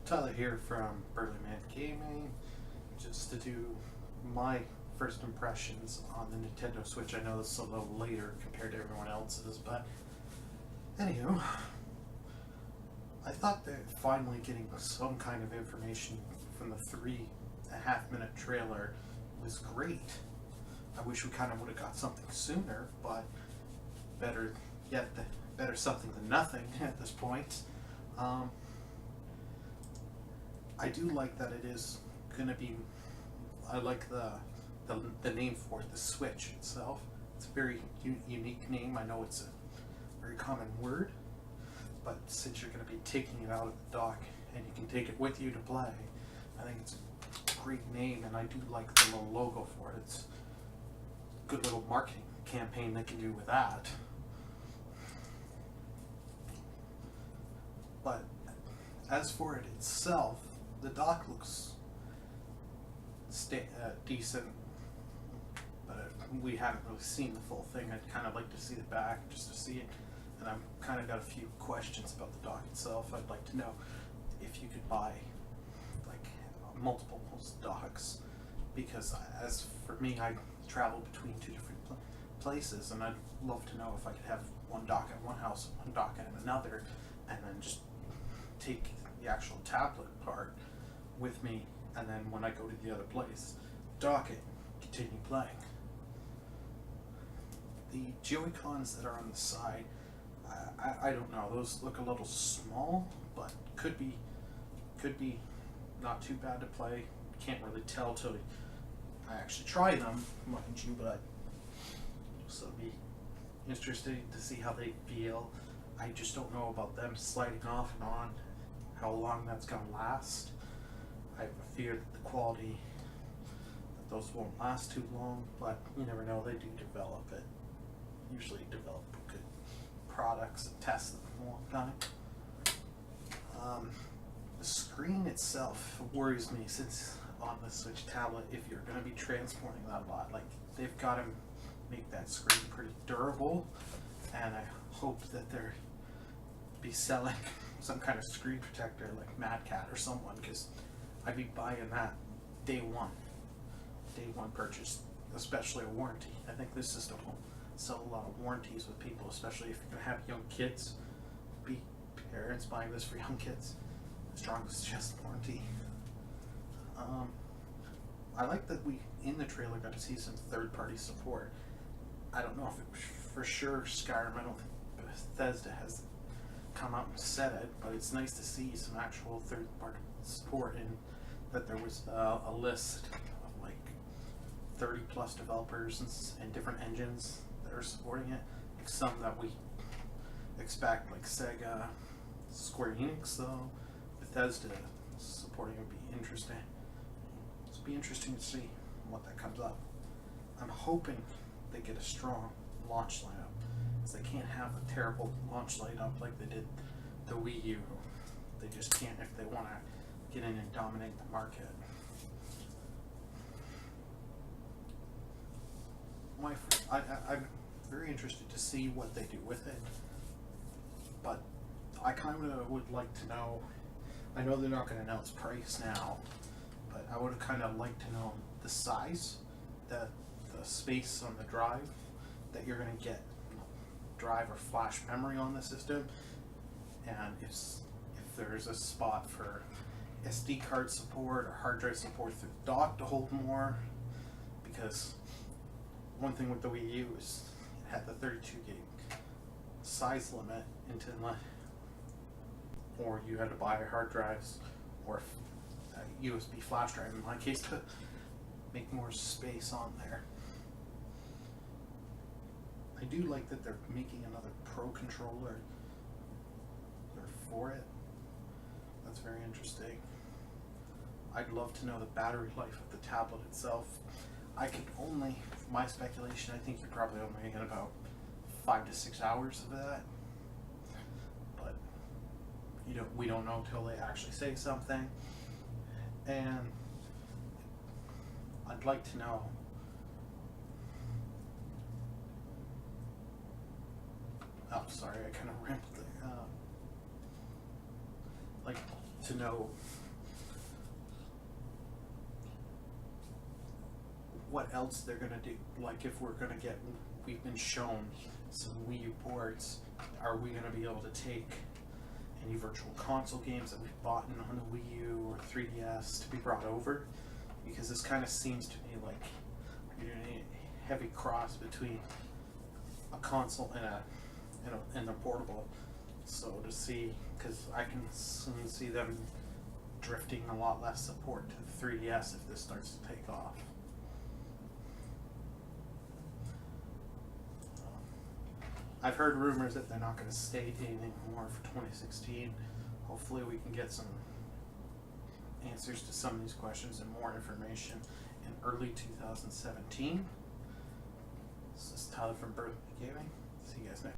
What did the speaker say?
Tyler here from Burlymengaming, just to do my first impressions on the Nintendo Switch. I know this is a little later compared to everyone else's, but anywho, I thought that finally getting some kind of information from the 3.5 minute trailer was great. I wish we kind of would have got something sooner, but better something than nothing at this point. I do like that it is going to be, I like the name for it, the Switch itself. It's a very unique name. I know it's a very common word, but since you're going to be taking it out of the dock and you can take it with you to play, I think it's a great name, and I do like the little logo for it. It's a good little marketing campaign they can do with that. But as for it itself, the dock looks decent, but we haven't really seen the full thing. I'd kind of like to see the back just to see it, and I've kind of got a few questions about the dock itself. I'd like to know if you could buy like multiple docks, because as for me, I travel between two different places, and I'd love to know if I could have one dock at one house, one dock at another, and then just take the actual tablet part with me, and then when I go to the other place, dock it, continue playing. The Joy-Cons that are on the side, I don't know, those look a little small, but could be not too bad to play. Can't really tell till I actually try them, mind you, but so it'll be interesting to see how they feel. I just don't know about them sliding off and on, how long that's going to last. I have a fear that the quality, that those won't last too long, but you never know, they do develop it. Usually develop good products and test them a long time. The screen itself worries me, since on the Switch tablet, if you're going to be transporting that a lot, like they've got to make that screen pretty durable, and I hope that they're be selling some kind of screen protector like Mad Cat or someone, because I'd be buying that day one purchase, especially a warranty. I think this system will sell a lot of warranties with people, especially if you're going to have young kids. Be parents buying this for young kids. The strongest suggest warranty. I like that we, in the trailer, got to see some third-party support. I don't know if it was for sure Skyrim. I don't think Bethesda has come out and said it, but it's nice to see some actual third-party support, and that there was a list of like 30 plus developers and different engines that are supporting it. Like some that we expect, like Sega, Square Enix, though. Bethesda supporting would be interesting. It'll be interesting to see what that comes up. I'm hoping they get a strong launch lineup, because they can't have a terrible launch lineup like they did the Wii U. They just can't if they want to get in and dominate the market. I'm very interested to see what they do with it, but I kind of would like to know, I know they're not going to announce price now, but I would kind of like to know the size, the space on the drive that you're going to get, drive or flash memory on the system, and if there's a spot for SD card support or hard drive support through the dock to hold more, because one thing with the Wii U is it had the 32 gig size limit or you had to buy hard drives or a USB flash drive in my case to make more space on there. I do like that they're making another Pro controller for it. That's very interesting. I'd love to know the battery life of the tablet itself. I could only, for my speculation, I think you're probably only getting about 5 to 6 hours of that. But we don't know until they actually say something. And I'd like to know sorry, I kind of rambled there. Like to know what else they're gonna do. Like if we're gonna get, we've been shown some Wii U ports, are we gonna be able to take any virtual console games that we've bought on the Wii U or 3DS to be brought over? Because this kind of seems to me like you're doing a heavy cross between a console and a portable. So to see, because I can soon see them drifting a lot less support to the 3DS if this starts to take off. I've heard rumors that they're not going to state anything more for 2016. Hopefully we can get some answers to some of these questions and more information in early 2017. This is Tyler from Burlymengaming. See you guys next.